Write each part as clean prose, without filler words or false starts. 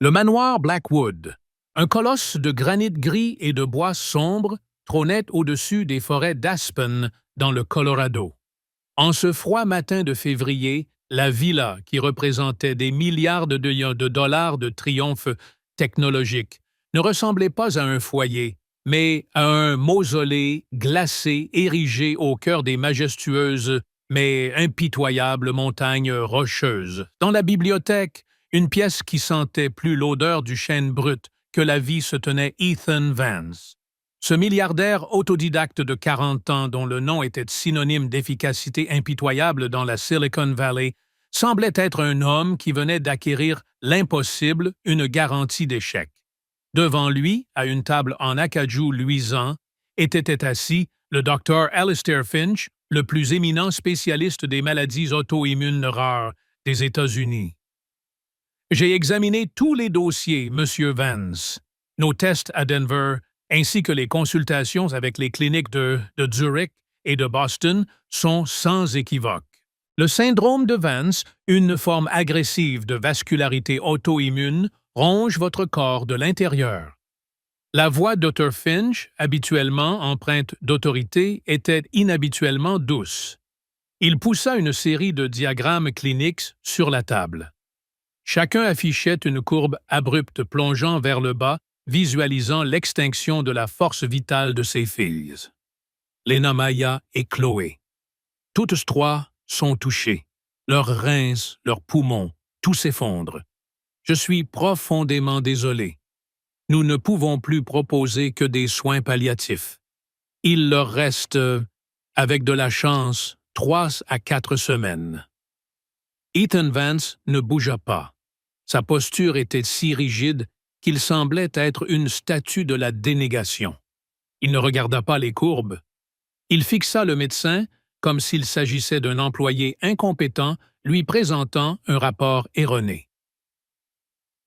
Le manoir Blackwood, un colosse de granit gris et de bois sombre, trônait au-dessus des forêts d'Aspen dans le Colorado. En ce froid matin de février, la villa, qui représentait des milliards de dollars de triomphe technologique, ne ressemblait pas à un foyer, mais à un mausolée glacé érigé au cœur des majestueuses mais impitoyables montagnes rocheuses. Dans la bibliothèque, une pièce qui sentait plus l'odeur du chêne brut que la vie se tenait Ethan Vance. Ce milliardaire autodidacte de 40 ans, dont le nom était synonyme d'efficacité impitoyable dans la Silicon Valley, semblait être un homme qui venait d'acquérir l'impossible, une garantie d'échec. Devant lui, à une table en acajou luisant, était assis le docteur Alistair Finch, le plus éminent spécialiste des maladies auto-immunes rares des États-Unis. J'ai examiné tous les dossiers, Monsieur Vance. Nos tests à Denver, ainsi que les consultations avec les cliniques de Zurich et de Boston, sont sans équivoque. Le syndrome de Vance, une forme agressive de vascularité auto-immune, ronge votre corps de l'intérieur. La voix Dr. Finch, habituellement empreinte d'autorité, était inhabituellement douce. Il poussa une série de diagrammes cliniques sur la table. Chacun affichait une courbe abrupte plongeant vers le bas, visualisant l'extinction de la force vitale de ses filles. Lena Maya et Chloé. Toutes trois sont touchées. Leurs reins, leurs poumons, tout s'effondre. Je suis profondément désolé. Nous ne pouvons plus proposer que des soins palliatifs. Il leur reste, avec de la chance, 3 à 4 semaines. Ethan Vance ne bougea pas. Sa posture était si rigide qu'il semblait être une statue de la dénégation. Il ne regarda pas les courbes. Il fixa le médecin comme s'il s'agissait d'un employé incompétent lui présentant un rapport erroné.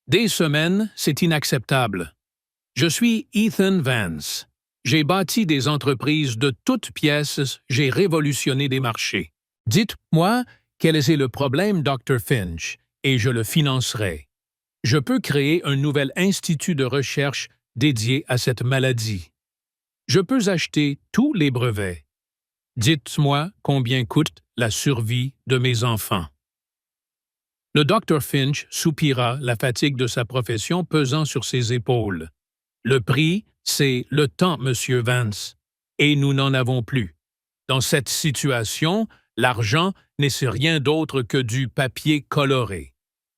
Des semaines, c'est inacceptable. Je suis Ethan Vance. J'ai bâti des entreprises de toutes pièces, j'ai révolutionné des marchés. Dites-moi quel est le problème, Dr. Finch, et je le financerai. Je peux créer un nouvel institut de recherche dédié à cette maladie. Je peux acheter tous les brevets. Dites-moi combien coûte la survie de mes enfants. Le Dr. Finch soupira, la fatigue de sa profession pesant sur ses épaules. Le prix, c'est le temps, Monsieur Vance, et nous n'en avons plus. Dans cette situation, l'argent n'est rien d'autre que du papier coloré.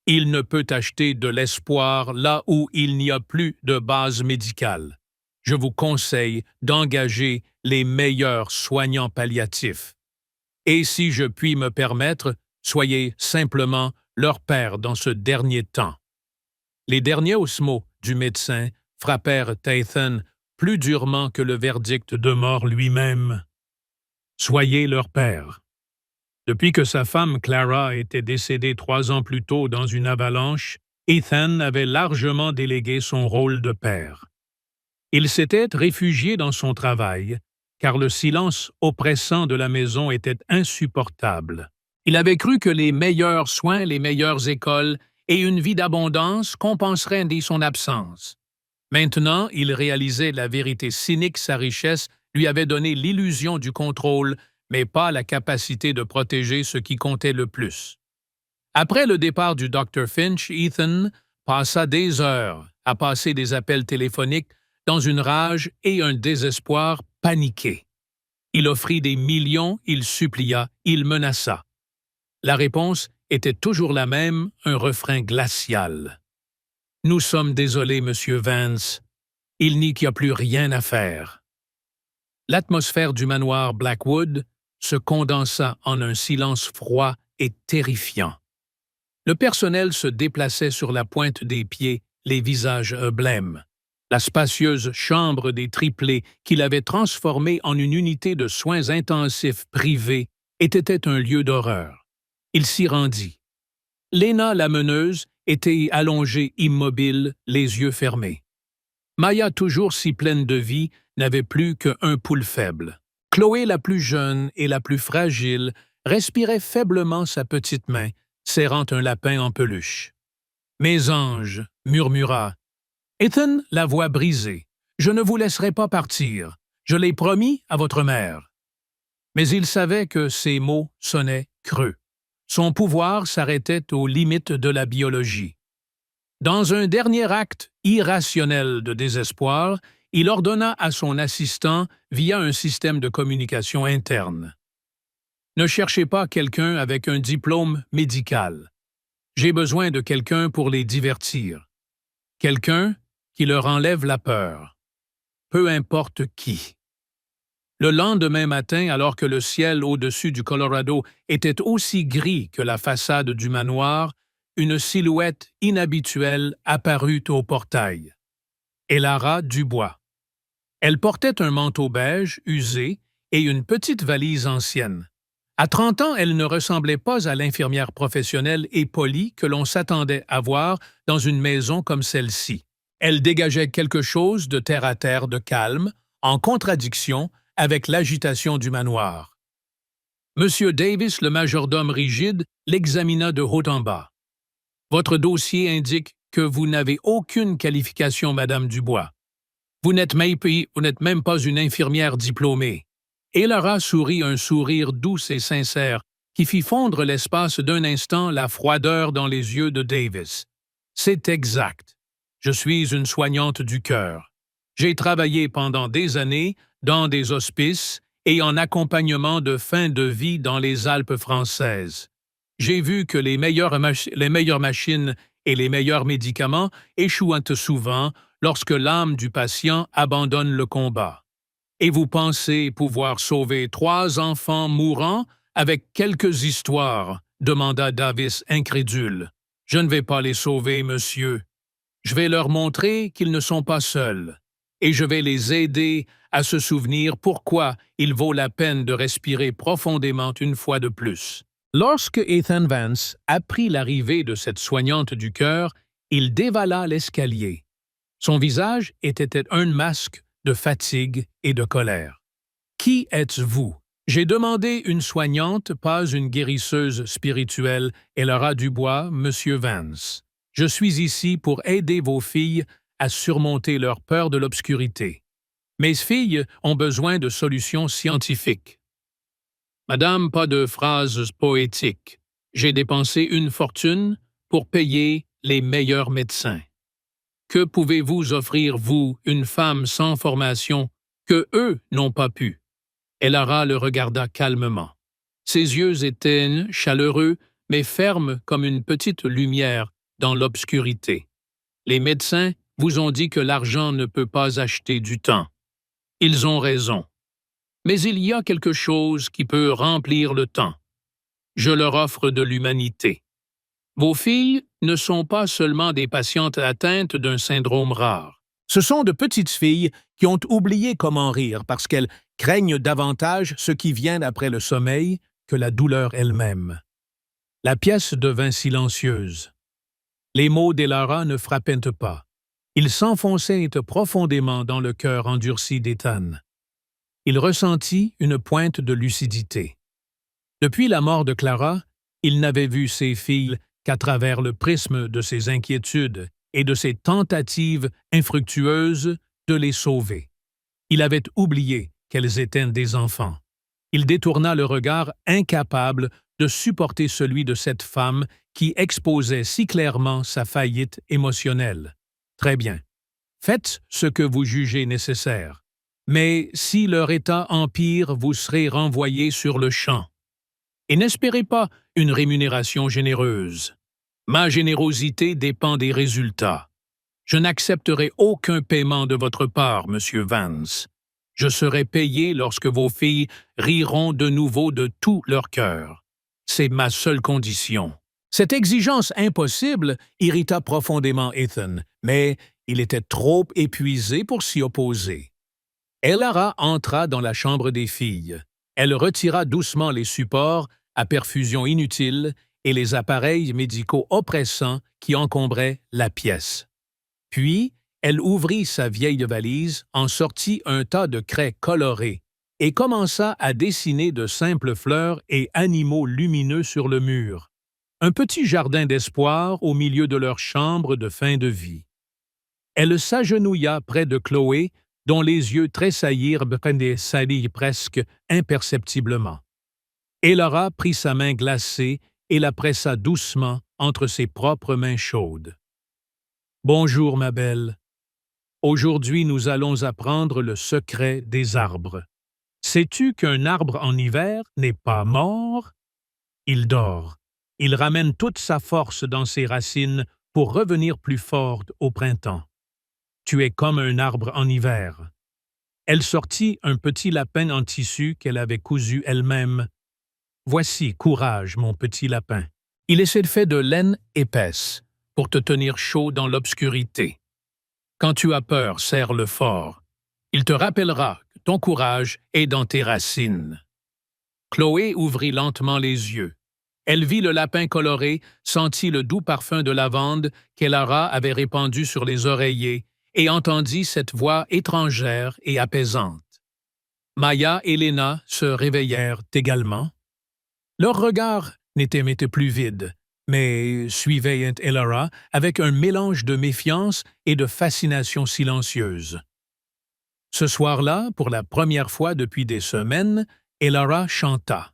Il ne peut acheter de l'espoir là où il n'y a plus de base médicale. Je vous conseille d'engager les meilleurs soignants palliatifs. Et si je puis me permettre, soyez simplement leur père dans ce dernier temps. Les derniers mots du médecin frappèrent Ethan plus durement que le verdict de mort lui-même. Soyez leur père. Depuis que sa femme Clara était décédée 3 ans plus tôt dans une avalanche, Ethan avait largement délégué son rôle de père. Il s'était réfugié dans son travail, car le silence oppressant de la maison était insupportable. Il avait cru que les meilleurs soins, les meilleures écoles et une vie d'abondance compenseraient son absence. Maintenant, il réalisait la vérité cynique, sa richesse lui avait donné l'illusion du contrôle, mais pas la capacité de protéger ce qui comptait le plus. Après le départ du Dr. Finch, Ethan passa des heures à passer des appels téléphoniques dans une rage et un désespoir paniqués. Il offrit des millions, il supplia, il menaça. La réponse était toujours la même, un refrain glacial. « Nous sommes désolés, Monsieur Vance. Il n'y a plus rien à faire. » L'atmosphère du manoir Blackwood se condensa en un silence froid et terrifiant. Le personnel se déplaçait sur la pointe des pieds, les visages blêmes. La spacieuse chambre des triplés qu'il avait transformée en une unité de soins intensifs privés était un lieu d'horreur. Il s'y rendit. Lena, la meneuse, était allongée immobile, les yeux fermés. Maya, toujours si pleine de vie, n'avait plus qu'un pouls faible. Chloé, la plus jeune et la plus fragile, respirait faiblement sa petite main, serrant un lapin en peluche. « Mes anges, murmura Ethan, la voix brisée. « Je ne vous laisserai pas partir. Je l'ai promis à votre mère. » Mais il savait que ces mots sonnaient creux. Son pouvoir s'arrêtait aux limites de la biologie. Dans un dernier acte irrationnel de désespoir, il ordonna à son assistant via un système de communication interne. « Ne cherchez pas quelqu'un avec un diplôme médical. J'ai besoin de quelqu'un pour les divertir. Quelqu'un qui leur enlève la peur. Peu importe qui. » Le lendemain matin, alors que le ciel au-dessus du Colorado était aussi gris que la façade du manoir, une silhouette inhabituelle apparut au portail. Elara Dubois. Elle portait un manteau beige usé et une petite valise ancienne. À 30 ans, elle ne ressemblait pas à l'infirmière professionnelle et polie que l'on s'attendait à voir dans une maison comme celle-ci. Elle dégageait quelque chose de terre-à-terre de calme, en contradiction avec l'agitation du manoir. Monsieur Davis, le majordome rigide, l'examina de haut en bas. « Votre dossier indique que vous n'avez aucune qualification, Madame Dubois. Vous n'êtes même pas une infirmière diplômée. » Elara sourit un sourire doux et sincère qui fit fondre l'espace d'un instant la froideur dans les yeux de Davis. « C'est exact. Je suis une soignante du cœur. J'ai travaillé pendant des années dans des hospices et en accompagnement de fin de vie dans les Alpes françaises. J'ai vu que les meilleures machines et les meilleurs médicaments échouent souvent lorsque l'âme du patient abandonne le combat. Et vous pensez pouvoir sauver 3 enfants mourants avec quelques histoires, demanda Davis incrédule. Je ne vais pas les sauver, monsieur. Je vais leur montrer qu'ils ne sont pas seuls. Et je vais les aider à se souvenir pourquoi il vaut la peine de respirer profondément une fois de plus. Lorsque Ethan Vance apprit l'arrivée de cette soignante du cœur, il dévala l'escalier. Son visage était un masque de fatigue et de colère. « Qui êtes-vous? » J'ai demandé une soignante, pas une guérisseuse spirituelle, Elara Dubois, Monsieur Vance. Je suis ici pour aider vos filles à surmonter leur peur de l'obscurité. Mes filles ont besoin de solutions scientifiques. Madame, pas de phrases poétiques. J'ai dépensé une fortune pour payer les meilleurs médecins. Que pouvez-vous offrir, vous, une femme sans formation, que eux n'ont pas pu? Elara le regarda calmement. Ses yeux étaient chaleureux, mais fermes comme une petite lumière dans l'obscurité. Les médecins vous ont dit que l'argent ne peut pas acheter du temps. Ils ont raison. Mais il y a quelque chose qui peut remplir le temps. Je leur offre de l'humanité. Vos filles ne sont pas seulement des patientes atteintes d'un syndrome rare. Ce sont de petites filles qui ont oublié comment rire parce qu'elles craignent davantage ce qui vient après le sommeil que la douleur elle-même. La pièce devint silencieuse. Les mots d'Elara ne frappaient pas. Ils s'enfonçaient profondément dans le cœur endurci d'Ethan. Il ressentit une pointe de lucidité. Depuis la mort de Clara, il n'avait vu ses filles qu'à travers le prisme de ses inquiétudes et de ses tentatives infructueuses de les sauver. Il avait oublié qu'elles étaient des enfants. Il détourna le regard incapable de supporter celui de cette femme qui exposait si clairement sa faillite émotionnelle. Très bien. Faites ce que vous jugez nécessaire. Mais si leur état empire, vous serez renvoyés sur le champ. Et n'espérez pas une rémunération généreuse. Ma générosité dépend des résultats. Je n'accepterai aucun paiement de votre part, Monsieur Vance. Je serai payé lorsque vos filles riront de nouveau de tout leur cœur. C'est ma seule condition. Cette exigence impossible irrita profondément Ethan, mais il était trop épuisé pour s'y opposer. Elara entra dans la chambre des filles. Elle retira doucement les supports à perfusion inutile et les appareils médicaux oppressants qui encombraient la pièce. Puis, elle ouvrit sa vieille valise, en sortit un tas de craies colorées et commença à dessiner de simples fleurs et animaux lumineux sur le mur. un petit jardin d'espoir au milieu de leur chambre de fin de vie. Elle s'agenouilla près de Chloé, dont les yeux tressaillirent presque imperceptiblement. Elora prit sa main glacée et la pressa doucement entre ses propres mains chaudes. « Bonjour, ma belle. Aujourd'hui, nous allons apprendre le secret des arbres. Sais-tu qu'un arbre en hiver n'est pas mort? Il dort. Il ramène toute sa force dans ses racines pour revenir plus fort au printemps. Tu es comme un arbre en hiver. » Elle sortit un petit lapin en tissu qu'elle avait cousu elle-même. « Voici, courage, mon petit lapin. Il est fait de laine épaisse pour te tenir chaud dans l'obscurité. Quand tu as peur, serre-le fort. Il te rappellera que ton courage est dans tes racines. » Chloé ouvrit lentement les yeux. Elle vit le lapin coloré, sentit le doux parfum de lavande qu'Elora avait répandu sur les oreillers et entendit cette voix étrangère et apaisante. Maya et Lena se réveillèrent également. Leurs regards n'étaient plus vides, mais suivaient Elora avec un mélange de méfiance et de fascination silencieuse. Ce soir-là, pour la première fois depuis des semaines, Elora chanta.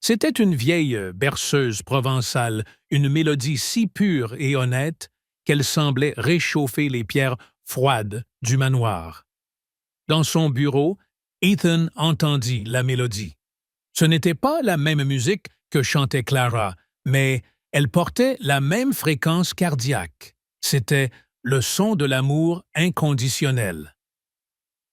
C'était une vieille berceuse provençale, une mélodie si pure et honnête qu'elle semblait réchauffer les pierres froides du manoir. Dans son bureau, Ethan entendit la mélodie. Ce n'était pas la même musique que chantait Clara, mais elle portait la même fréquence cardiaque. C'était le son de l'amour inconditionnel.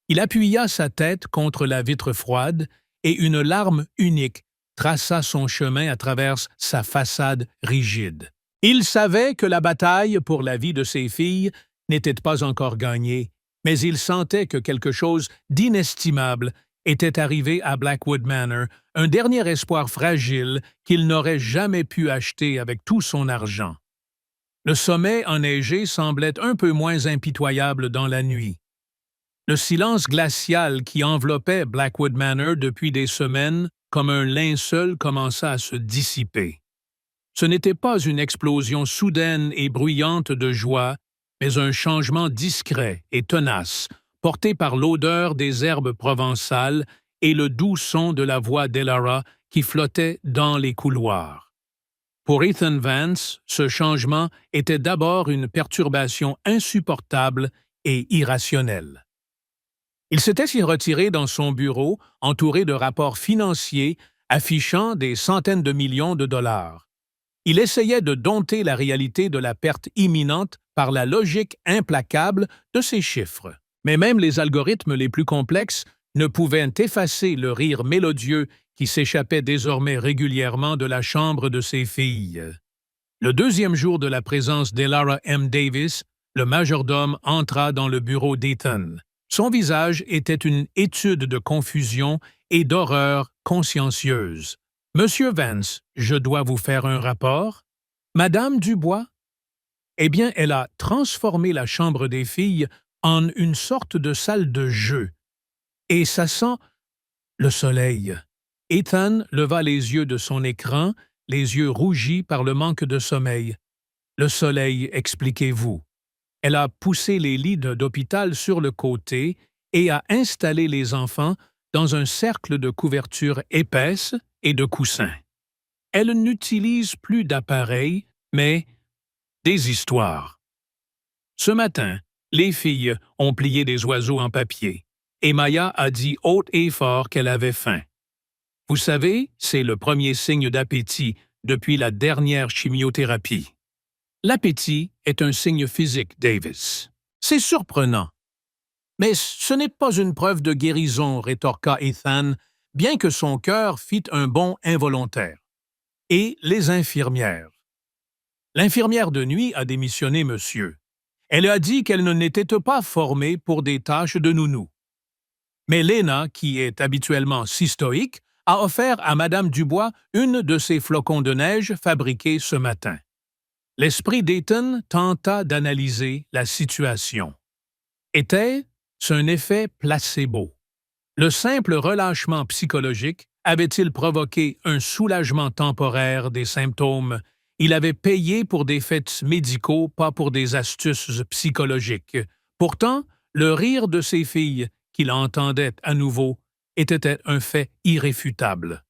Il appuya sa tête contre la vitre froide et une larme unique traça son chemin à travers sa façade rigide. Il savait que la bataille pour la vie de ses filles n'était pas encore gagnée, mais il sentait que quelque chose d'inestimable était arrivé à Blackwood Manor, un dernier espoir fragile qu'il n'aurait jamais pu acheter avec tout son argent. Le sommet enneigé semblait un peu moins impitoyable dans la nuit. Le silence glacial qui enveloppait Blackwood Manor depuis des semaines comme un linceul commença à se dissiper. Ce n'était pas une explosion soudaine et bruyante de joie, mais un changement discret et tenace, porté par l'odeur des herbes provençales et le doux son de la voix d'Elora qui flottait dans les couloirs. Pour Ethan Vance, ce changement était d'abord une perturbation insupportable et irrationnelle. Il s'était retiré dans son bureau, entouré de rapports financiers affichant des centaines de millions de dollars. Il essayait de dompter la réalité de la perte imminente par la logique implacable de ces chiffres. Mais même les algorithmes les plus complexes ne pouvaient effacer le rire mélodieux qui s'échappait désormais régulièrement de la chambre de ses filles. Le deuxième jour de la présence d'Elora M. Davis, le majordome entra dans le bureau d'Ethan. Son visage était une étude de confusion et d'horreur consciencieuse. « Monsieur Vance, je dois vous faire un rapport. Madame Dubois? » Eh bien, elle a transformé la chambre des filles en une sorte de salle de jeu. Et ça sent le soleil. Ethan leva les yeux de son écran, les yeux rougis par le manque de sommeil. Le soleil, expliquez-vous. Elle a poussé les lits d'hôpital sur le côté et a installé les enfants dans un cercle de couverture épaisse et de coussins. Elle n'utilise plus d'appareils, mais des histoires. Ce matin, les filles ont plié des oiseaux en papier, et Maya a dit haut et fort qu'elle avait faim. Vous savez, c'est le premier signe d'appétit depuis la dernière chimiothérapie. L'appétit est un signe physique, Davis. C'est surprenant. Mais ce n'est pas une preuve de guérison, rétorqua Ethan, bien que son cœur fît un bond involontaire. Et les infirmières. L'infirmière de nuit a démissionné, monsieur. Elle a dit qu'elle n'était pas formée pour des tâches de nounou. Mais Lena, qui est habituellement si stoïque, a offert à Madame Dubois une de ses flocons de neige fabriqués ce matin. L'esprit d'Ethan tenta d'analyser la situation. Était-ce un effet placebo? Le simple relâchement psychologique avait-il provoqué un soulagement temporaire des symptômes Il avait payé pour des faits médicaux, pas pour des astuces psychologiques. Pourtant, le rire de ses filles, qu'il entendait à nouveau, était un fait irréfutable.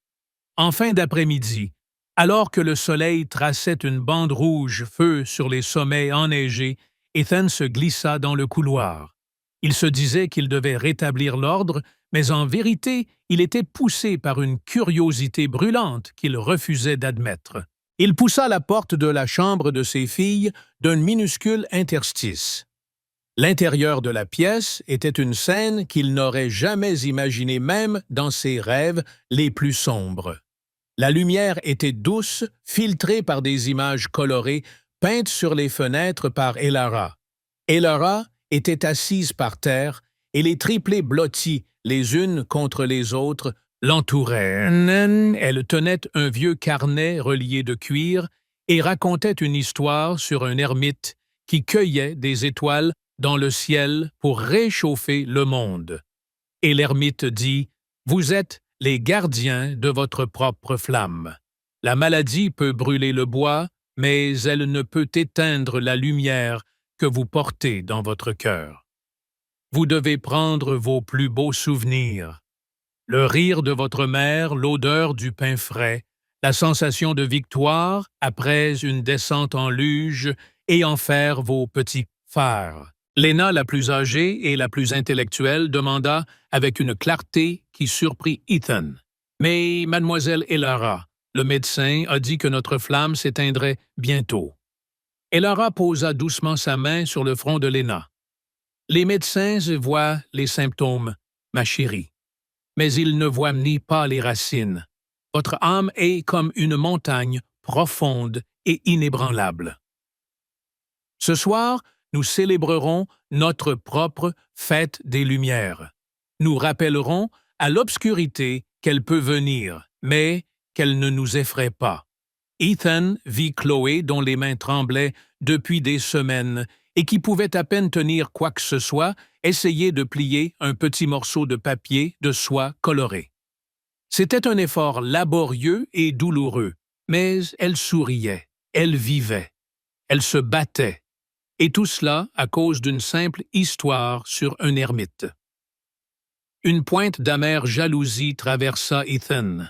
En fin d'après-midi, alors que le soleil traçait une bande rouge feu sur les sommets enneigés, Ethan se glissa dans le couloir. Il se disait qu'il devait rétablir l'ordre, mais en vérité, il était poussé par une curiosité brûlante qu'il refusait d'admettre. Il poussa la porte de la chambre de ses filles d'un minuscule interstice. L'intérieur de la pièce était une scène qu'il n'aurait jamais imaginée même dans ses rêves les plus sombres. La lumière était douce, filtrée par des images colorées peintes sur les fenêtres par Elara. Elara était assise par terre et les triplés blottis, les unes contre les autres, l'entouraient. Elle tenait un vieux carnet relié de cuir et racontait une histoire sur un ermite qui cueillait des étoiles dans le ciel pour réchauffer le monde. Et l'ermite dit « Vous êtes les gardiens de votre propre flamme. La maladie peut brûler le bois, mais elle ne peut éteindre la lumière que vous portez dans votre cœur. Vous devez prendre vos plus beaux souvenirs. Le rire de votre mère, l'odeur du pain frais, la sensation de victoire après une descente en luge et en faire vos petits phares. » Lena, la plus âgée et la plus intellectuelle, demanda avec une clarté qui surprit Ethan. « Mais, mademoiselle Elara, le médecin a dit que notre flamme s'éteindrait bientôt. » Elara posa doucement sa main sur le front de Lena. « Les médecins voient les symptômes, ma chérie, mais ils ne voient ni pas les racines. Votre âme est comme une montagne profonde et inébranlable. Ce soir, nous célébrerons notre propre fête des Lumières. Nous rappellerons à l'obscurité qu'elle peut venir, mais qu'elle ne nous effraie pas. » Ethan vit Chloé, dont les mains tremblaient depuis des semaines et qui pouvait à peine tenir quoi que ce soit, essayer de plier un petit morceau de papier de soie colorée. C'était un effort laborieux et douloureux, mais elle souriait, elle vivait, elle se battait. Et tout cela à cause d'une simple histoire sur un ermite. Une pointe d'amère jalousie traversa Ethan.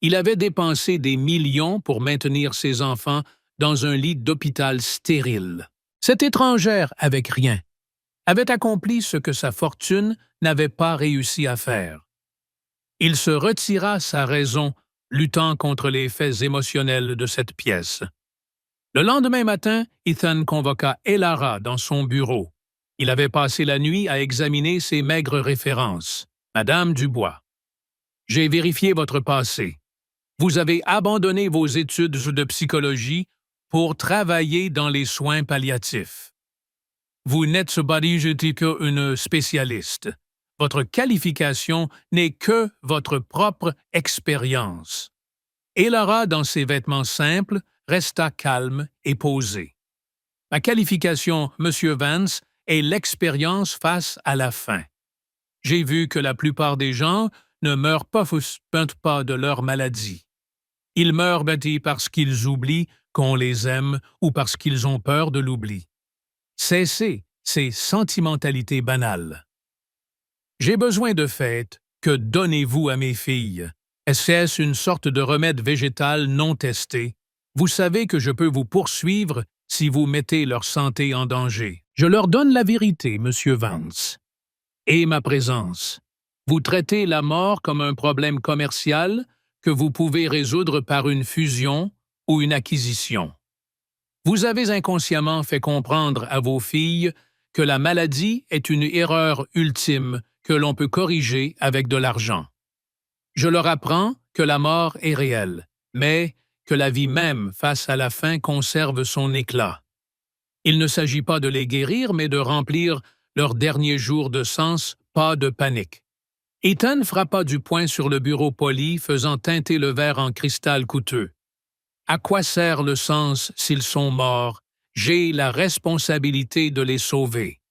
Il avait dépensé des millions pour maintenir ses enfants dans un lit d'hôpital stérile. Cette étrangère, avec rien, avait accompli ce que sa fortune n'avait pas réussi à faire. Il se retira sa raison, luttant contre les effets émotionnels de cette pièce. Le lendemain matin, Ethan convoqua Elara dans son bureau. Il avait passé la nuit à examiner ses maigres références. « Madame Dubois, j'ai vérifié votre passé. Vous avez abandonné vos études de psychologie pour travailler dans les soins palliatifs. Vous n'êtes pas qu'une spécialiste. Votre qualification n'est que votre propre expérience. » Elara, dans ses vêtements simples, resta calme et posé. « Ma qualification, Monsieur Vance, est l'expérience face à la fin. J'ai vu que la plupart des gens ne meurent pas de leur maladie. Ils meurent parce qu'ils oublient qu'on les aime ou parce qu'ils ont peur de l'oubli. Cessez ces sentimentalités banales. J'ai besoin de faits. Que donnez-vous à mes filles? Est-ce une sorte de remède végétal non testé? Vous savez que je peux vous poursuivre si vous mettez leur santé en danger. Je leur donne la vérité, Monsieur Vance. Et ma présence. Vous traitez la mort comme un problème commercial que vous pouvez résoudre par une fusion ou une acquisition. Vous avez inconsciemment fait comprendre à vos filles que la maladie est une erreur ultime que l'on peut corriger avec de l'argent. Je leur apprends que la mort est réelle, mais que la vie même face à la fin conserve son éclat. Il ne s'agit pas de les guérir, mais de remplir leurs derniers jours de sens, pas de panique. Ethan frappa du poing sur le bureau poli, faisant teinter le verre en cristal coûteux. À quoi sert le sens s'ils sont morts? J'ai la responsabilité de les sauver.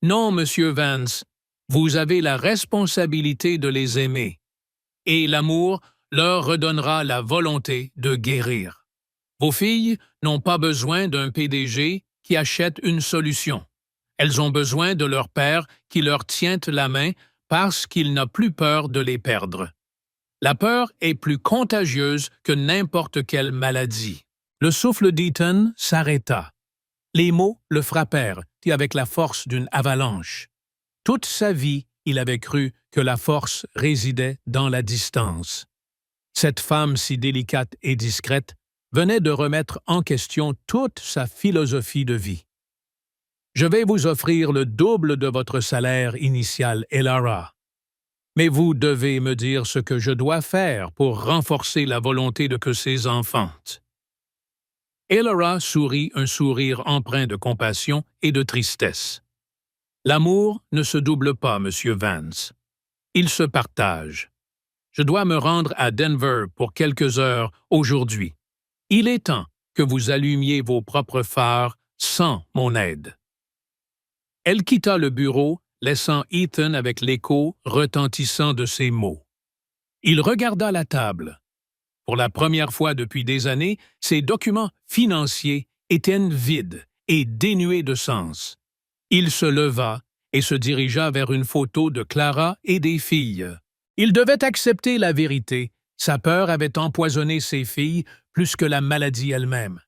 Non, Monsieur Vance, vous avez la responsabilité de les aimer. Et l'amour leur redonnera la volonté de guérir. Vos filles n'ont pas besoin d'un PDG qui achète une solution. Elles ont besoin de leur père qui leur tient la main parce qu'il n'a plus peur de les perdre. La peur est plus contagieuse que n'importe quelle maladie. Le souffle d'Ethan s'arrêta. Les mots le frappèrent avec la force d'une avalanche. Toute sa vie, il avait cru que la force résidait dans la distance. Cette femme si délicate et discrète venait de remettre en question toute sa philosophie de vie. « Je vais vous offrir le double de votre salaire initial, Elara. Mais vous devez me dire ce que je dois faire pour renforcer la volonté de que ces enfants. » Elara sourit un sourire empreint de compassion et de tristesse. « L'amour ne se double pas, Monsieur Vance. Il se partage. Je dois me rendre à Denver pour quelques heures aujourd'hui. Il est temps que vous allumiez vos propres phares sans mon aide. » Elle quitta le bureau, laissant Ethan avec l'écho retentissant de ses mots. Il regarda la table. Pour la première fois depuis des années, ses documents financiers étaient vides et dénués de sens. Il se leva et se dirigea vers une photo de Clara et des filles. Il devait accepter la vérité. Sa peur avait empoisonné ses filles plus que la maladie elle-même.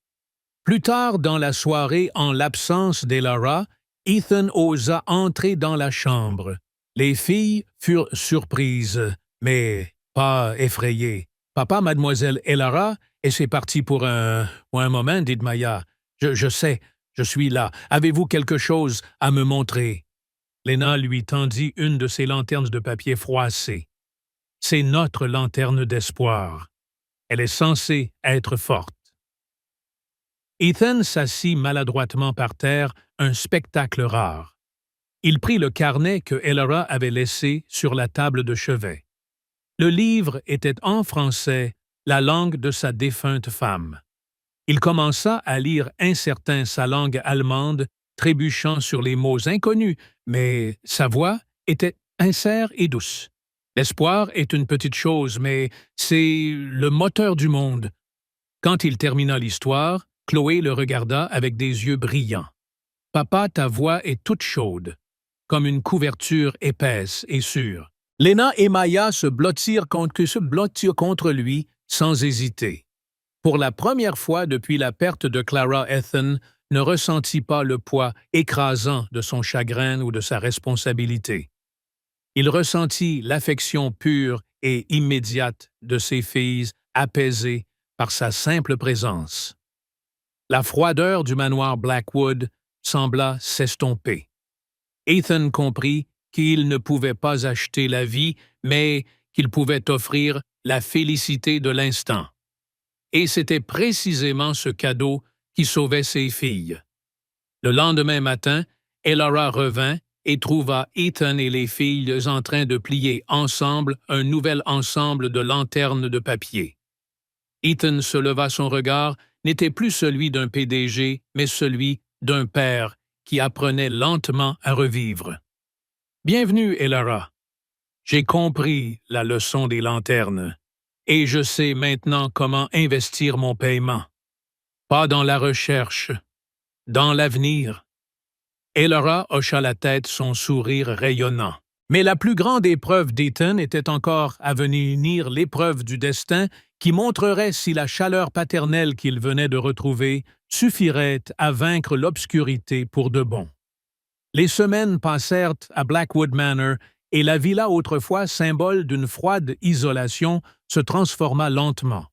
Plus tard dans la soirée, en l'absence d'Elara, Ethan osa entrer dans la chambre. Les filles furent surprises, mais pas effrayées. « Papa, mademoiselle Elara, et c'est parti pour un moment, dit Maya. Je sais, je suis là. Avez-vous quelque chose à me montrer? » Lena lui tendit une de ses lanternes de papier froissé. « C'est notre lanterne d'espoir. Elle est censée être forte. » Ethan s'assit maladroitement par terre, un spectacle rare. Il prit le carnet que Elara avait laissé sur la table de chevet. Le livre était en français, la langue de sa défunte femme. Il commença à lire incertain sa langue allemande, trébuchant sur les mots inconnus, mais sa voix était sincère et douce. L'espoir est une petite chose, mais c'est le moteur du monde. Quand il termina l'histoire, Chloé le regarda avec des yeux brillants. « Papa, ta voix est toute chaude, comme une couverture épaisse et sûre. » Lena et Maya se blottirent contre lui sans hésiter. Pour la première fois depuis la perte de Clara, Ethan ne ressentit pas le poids écrasant de son chagrin ou de sa responsabilité. Il ressentit l'affection pure et immédiate de ses filles apaisée par sa simple présence. La froideur du manoir Blackwood sembla s'estomper. Ethan comprit qu'il ne pouvait pas acheter la vie, mais qu'il pouvait offrir la félicité de l'instant. Et c'était précisément ce cadeau qui sauvait ses filles. Le lendemain matin, Elara revint et trouva Ethan et les filles en train de plier ensemble un nouvel ensemble de lanternes de papier. Ethan se leva, son regard n'était plus celui d'un PDG, mais celui d'un père qui apprenait lentement à revivre. « Bienvenue, Elara. J'ai compris la leçon des lanternes, et je sais maintenant comment investir mon paiement. Pas dans la recherche, dans l'avenir. » Elara hocha la tête, son sourire rayonnant. Mais la plus grande épreuve d'Ethan était encore à venir, l'épreuve du destin qui montrerait si la chaleur paternelle qu'il venait de retrouver suffirait à vaincre l'obscurité pour de bon. Les semaines passèrent à Blackwood Manor et la villa autrefois symbole d'une froide isolation se transforma lentement.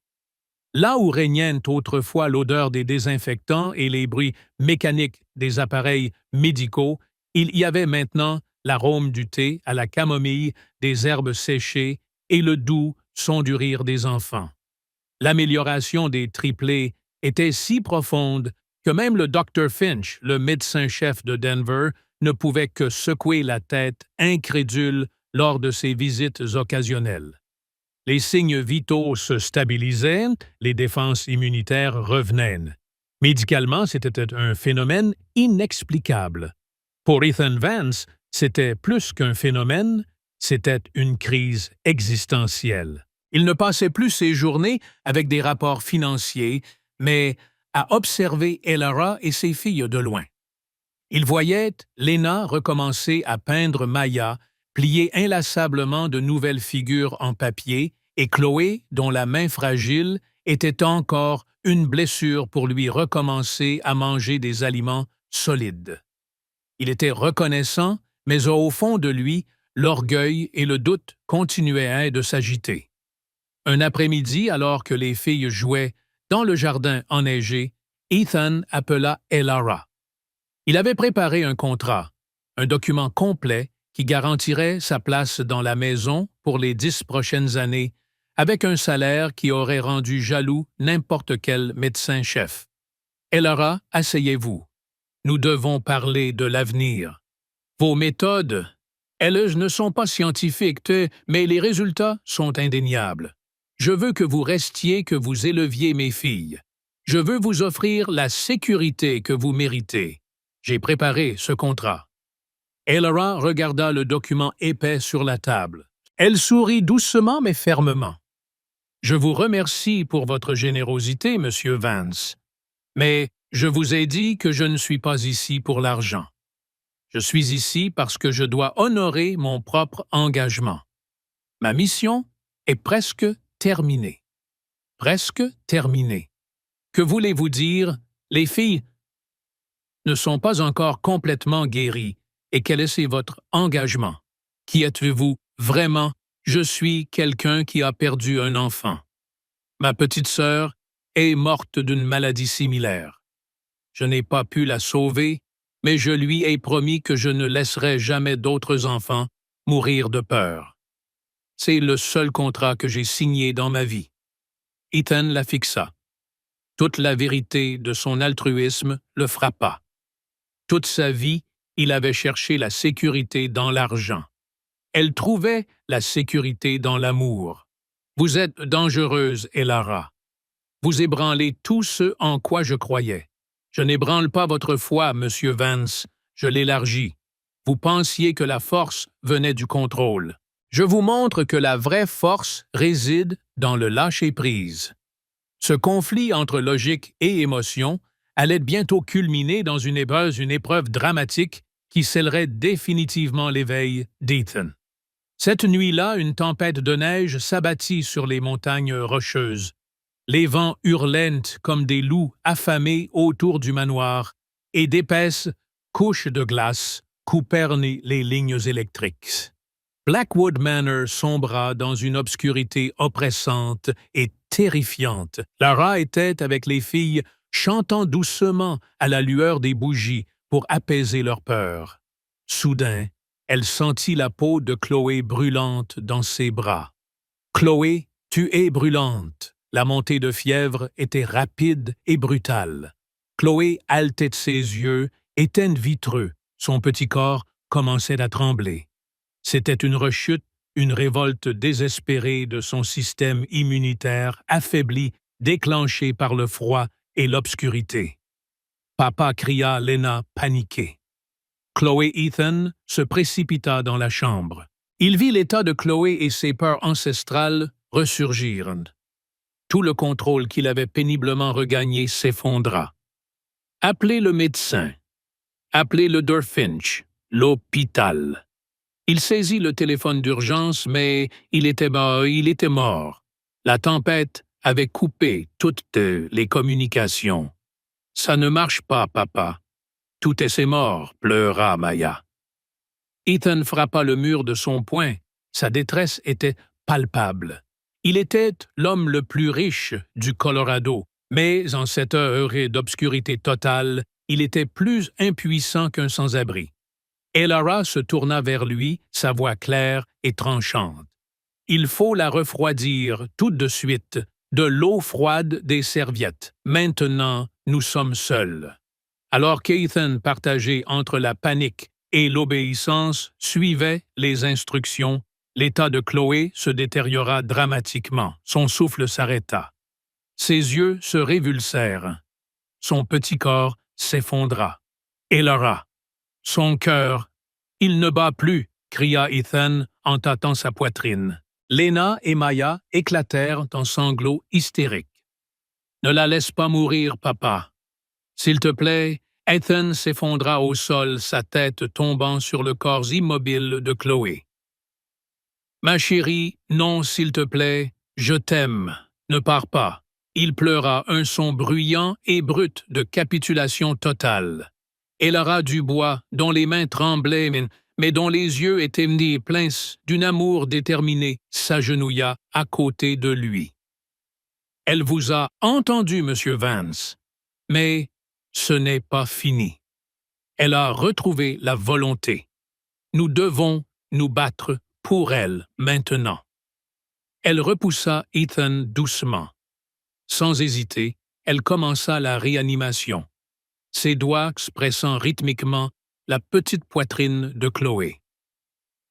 Là où régnait autrefois l'odeur des désinfectants et les bruits mécaniques des appareils médicaux, il y avait maintenant l'arôme du thé à la camomille, des herbes séchées et le doux son du rire des enfants. L'amélioration des triplés était si profonde que même le Dr. Finch, le médecin-chef de Denver, ne pouvait que secouer la tête, incrédule, lors de ses visites occasionnelles. Les signes vitaux se stabilisaient, les défenses immunitaires revenaient. Médicalement, c'était un phénomène inexplicable. Pour Ethan Vance, c'était plus qu'un phénomène, c'était une crise existentielle. Il ne passait plus ses journées avec des rapports financiers, mais à observer Elara et ses filles de loin. Il voyait Lena recommencer à peindre Maya, plier inlassablement de nouvelles figures en papier, et Chloé, dont la main fragile était encore une blessure pour lui recommencer à manger des aliments solides. Il était reconnaissant, mais au fond de lui, l'orgueil et le doute continuaient de s'agiter. Un après-midi, alors que les filles jouaient dans le jardin enneigé, Ethan appela Elara. Il avait préparé un contrat, un document complet qui garantirait sa place dans la maison pour les 10 prochaines années, avec un salaire qui aurait rendu jaloux n'importe quel médecin-chef. Elara, asseyez-vous. Nous devons parler de l'avenir. Vos méthodes, elles ne sont pas scientifiques, mais les résultats sont indéniables. Je veux que vous restiez, que vous éleviez mes filles. Je veux vous offrir la sécurité que vous méritez. J'ai préparé ce contrat. Elara regarda le document épais sur la table. Elle sourit doucement mais fermement. Je vous remercie pour votre générosité, Monsieur Vance. Mais je vous ai dit que je ne suis pas ici pour l'argent. Je suis ici parce que je dois honorer mon propre engagement. Ma mission est presque terminée. Presque terminée. Que voulez-vous dire? Les filles ne sont pas encore complètement guéries. Et quel est votre engagement? Qui êtes-vous vraiment? Je suis quelqu'un qui a perdu un enfant. Ma petite sœur est morte d'une maladie similaire. Je n'ai pas pu la sauver, mais je lui ai promis que je ne laisserai jamais d'autres enfants mourir de peur. C'est le seul contrat que j'ai signé dans ma vie. Ethan la fixa. Toute la vérité de son altruisme le frappa. Toute sa vie, il avait cherché la sécurité dans l'argent. Elle trouvait la sécurité dans l'amour. Vous êtes dangereuse, Elara. Vous ébranlez tout ce en quoi je croyais. Je n'ébranle pas votre foi, Monsieur Vance, je l'élargis. Vous pensiez que la force venait du contrôle. Je vous montre que la vraie force réside dans le lâcher-prise. Ce conflit entre logique et émotion allait bientôt culminer dans une épreuve dramatique qui scellerait définitivement l'éveil d'Ethan. Cette nuit-là, une tempête de neige s'abattit sur les montagnes rocheuses. Les vents hurlaient comme des loups affamés autour du manoir, et d'épaisses couches de glace coupèrent les lignes électriques. Blackwood Manor sombra dans une obscurité oppressante et terrifiante. Lara était avec les filles, chantant doucement à la lueur des bougies pour apaiser leur peur. Soudain, elle sentit la peau de Chloé brûlante dans ses bras. « Chloé, tu es brûlante !» La montée de fièvre était rapide et brutale. Chloé haletait de ses yeux, étaient vitreux. Son petit corps commençait à trembler. C'était une rechute, une révolte désespérée de son système immunitaire affaibli, déclenchée par le froid et l'obscurité. Papa cria Lena paniquée. Chloé Ethan se précipita dans la chambre. Il vit l'état de Chloé et ses peurs ancestrales ressurgir. Tout le contrôle qu'il avait péniblement regagné s'effondra. Appelez le médecin. Appelez le Durfinch, l'hôpital. Il saisit le téléphone d'urgence, mais il était mort. La tempête avait coupé toutes les communications. « Ça ne marche pas, papa. Tout est mort, pleura Maya. Ethan frappa le mur de son poing. Sa détresse était palpable. Il était l'homme le plus riche du Colorado, mais en cette heure d'obscurité totale, il était plus impuissant qu'un sans-abri. Elara se tourna vers lui, sa voix claire et tranchante. « Il faut la refroidir tout de suite, de l'eau froide des serviettes. Maintenant, nous sommes seuls. » Alors qu'Ethan, partagé entre la panique et l'obéissance, suivait les instructions, l'état de Chloé se détériora dramatiquement. Son souffle s'arrêta. Ses yeux se révulsèrent. Son petit corps s'effondra. Elara. Son cœur. « Il ne bat plus !» cria Ethan en tâtant sa poitrine. Lena et Maya éclatèrent en sanglots hystériques. Ne la laisse pas mourir, papa. S'il te plaît, Ethan s'effondra au sol, sa tête tombant sur le corps immobile de Chloé. Ma chérie, non, s'il te plaît, je t'aime. Ne pars pas. Il pleura un son bruyant et brut de capitulation totale. Elora Dubois, dont les mains tremblaient, mais dont les yeux étaient pleins d'un amour déterminé, s'agenouilla à côté de lui. Elle vous a entendu, Monsieur Vance, mais ce n'est pas fini. Elle a retrouvé la volonté. Nous devons nous battre pour elle maintenant. Elle repoussa Ethan doucement. Sans hésiter, elle commença la réanimation, ses doigts pressant rythmiquement la petite poitrine de Chloé.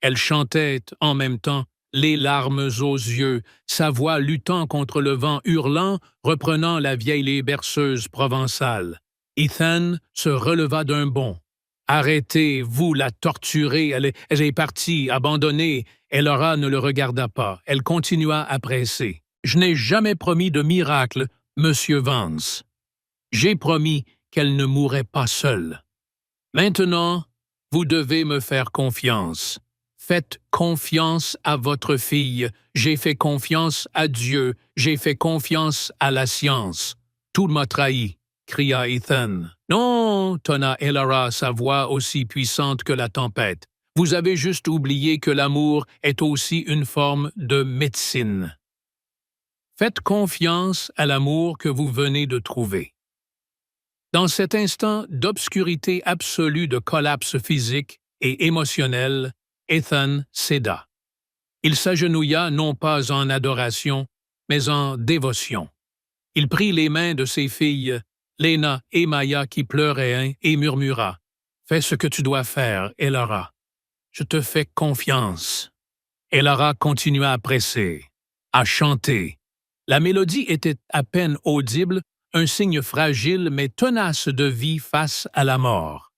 Elle chantait en même temps, les larmes aux yeux, sa voix luttant contre le vent hurlant, reprenant la vieille berceuse provençale. Ethan se releva d'un bond. « Arrêtez, vous la torturez, elle est partie, abandonnée. » Elora ne le regarda pas. Elle continua à presser. « Je n'ai jamais promis de miracle, Monsieur Vance. J'ai promis qu'elle ne mourrait pas seule. Maintenant, vous devez me faire confiance. Faites confiance à votre fille. J'ai fait confiance à Dieu. J'ai fait confiance à la science. Tout m'a trahi, » cria Ethan. « Non, » tonna Elora, sa voix aussi puissante que la tempête. « Vous avez juste oublié que l'amour est aussi une forme de médecine. Faites confiance à l'amour que vous venez de trouver. » Dans cet instant d'obscurité absolue de collapse physique et émotionnel, Ethan céda. Il s'agenouilla non pas en adoration, mais en dévotion. Il prit les mains de ses filles, Lena et Maya qui pleuraient, et murmura « Fais ce que tu dois faire, Elora. Je te fais confiance. » Elora continua à presser, à chanter. La mélodie était à peine audible, un signe fragile mais tenace de vie face à la mort.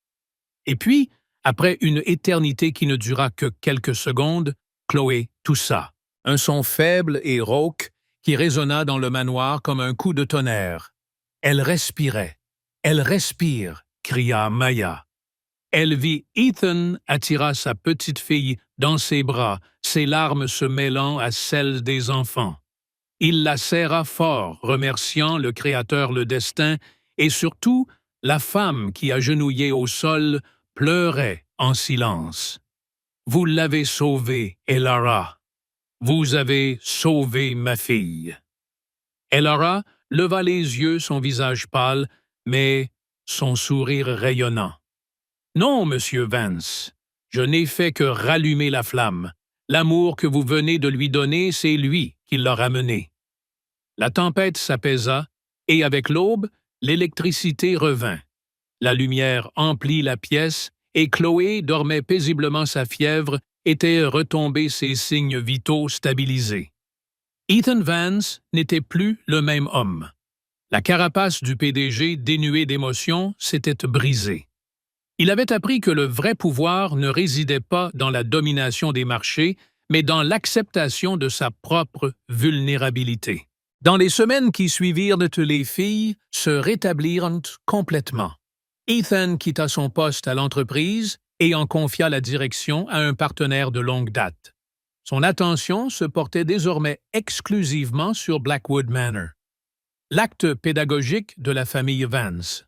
Et puis, après une éternité qui ne dura que quelques secondes, Chloé toussa. Un son faible et rauque qui résonna dans le manoir comme un coup de tonnerre. Elle respirait. « Elle respire !» cria Maya. Elle vit Ethan attira sa petite fille dans ses bras, ses larmes se mêlant à celles des enfants. Il la serra fort, remerciant le Créateur, le destin, et surtout la femme qui, agenouillée au sol, pleurait en silence. « Vous l'avez sauvée, Elora. Vous avez sauvé ma fille. » Elora leva les yeux, son visage pâle, mais son sourire rayonnant. « Non, Monsieur Vance, je n'ai fait que rallumer la flamme. L'amour que vous venez de lui donner, c'est lui qui l'a ramené. » La tempête s'apaisa, et avec l'aube, l'électricité revint. La lumière emplit la pièce, et Chloé dormait paisiblement sa fièvre, était retombée ses signes vitaux stabilisés. Ethan Vance n'était plus le même homme. La carapace du PDG, dénuée d'émotion, s'était brisée. Il avait appris que le vrai pouvoir ne résidait pas dans la domination des marchés, mais dans l'acceptation de sa propre vulnérabilité. Dans les semaines qui suivirent, les filles se rétablirent complètement. Ethan quitta son poste à l'entreprise et en confia la direction à un partenaire de longue date. Son attention se portait désormais exclusivement sur Blackwood Manor, l'acte pédagogique de la famille Vance.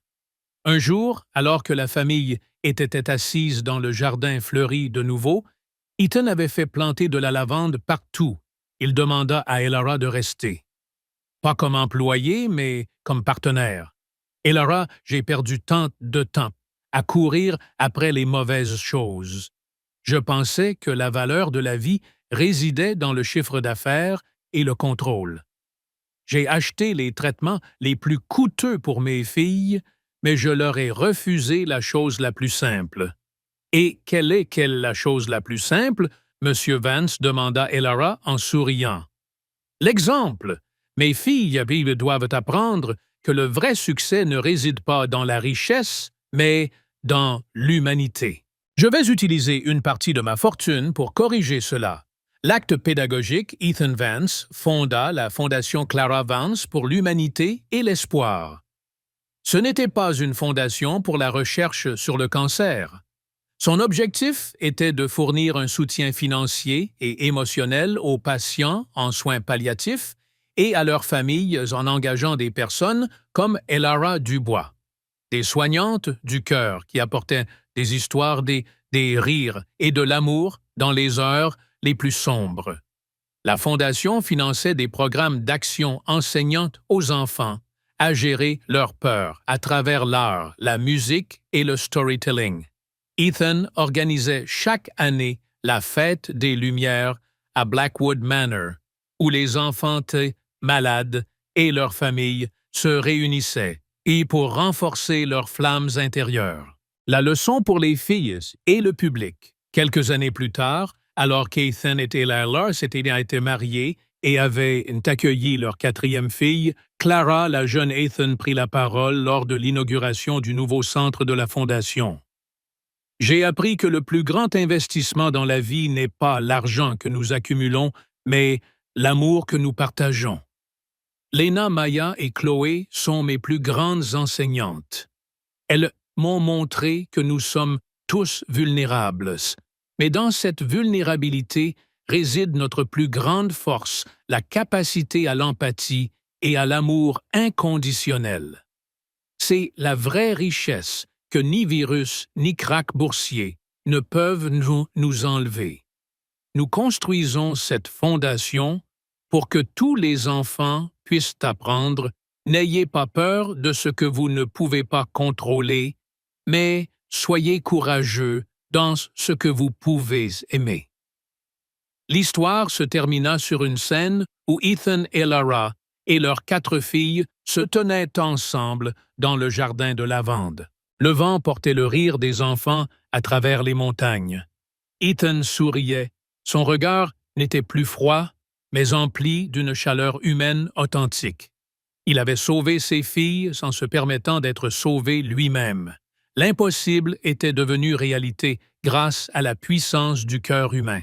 Un jour, alors que la famille était assise dans le jardin fleuri de nouveau, Ethan avait fait planter de la lavande partout. Il demanda à Elora de rester. Pas comme employé, mais comme partenaire. Elora, j'ai perdu tant de temps à courir après les mauvaises choses. Je pensais que la valeur de la vie résidait dans le chiffre d'affaires et le contrôle. J'ai acheté les traitements les plus coûteux pour mes filles, mais je leur ai refusé la chose la plus simple. Et quelle est la chose la plus simple? Monsieur Vance demanda Elora en souriant. L'exemple. Mes filles doivent apprendre que le vrai succès ne réside pas dans la richesse, mais dans l'humanité. Je vais utiliser une partie de ma fortune pour corriger cela. L'acte pédagogique, Ethan Vance fonda la Fondation Clara Vance pour l'humanité et l'espoir. Ce n'était pas une fondation pour la recherche sur le cancer. Son objectif était de fournir un soutien financier et émotionnel aux patients en soins palliatifs et à leurs familles en engageant des personnes comme Elara Dubois, des soignantes du cœur qui apportaient des histoires, des rires et de l'amour dans les heures les plus sombres. La Fondation finançait des programmes d'action enseignante aux enfants à gérer leur peur à travers l'art, la musique et le storytelling. Ethan organisait chaque année la Fête des Lumières à Blackwood Manor, où les enfants malades et leurs familles se réunissaient et pour renforcer leurs flammes intérieures. La leçon pour les filles et le public. Quelques années plus tard, alors qu'Ethan et Layla s'étaient été mariés et avaient accueilli leur 4e fille, Clara, la jeune Ethan, prit la parole lors de l'inauguration du nouveau centre de la Fondation. « J'ai appris que le plus grand investissement dans la vie n'est pas l'argent que nous accumulons, mais l'amour que nous partageons. Lena, Maya et Chloé sont mes plus grandes enseignantes. Elles m'ont montré que nous sommes tous vulnérables, mais dans cette vulnérabilité réside notre plus grande force, la capacité à l'empathie et à l'amour inconditionnel. C'est la vraie richesse que ni virus ni krach boursier ne peuvent nous enlever. Nous construisons cette fondation pour que tous les enfants puissent apprendre « N'ayez pas peur de ce que vous ne pouvez pas contrôler, mais soyez courageux dans ce que vous pouvez aimer. » L'histoire se termina sur une scène où Ethan et Lara et leurs 4 filles se tenaient ensemble dans le jardin de lavande. Le vent portait le rire des enfants à travers les montagnes. Ethan souriait. Son regard n'était plus froid, mais empli d'une chaleur humaine authentique. Il avait sauvé ses filles sans se permettant d'être sauvé lui-même. L'impossible était devenu réalité grâce à la puissance du cœur humain.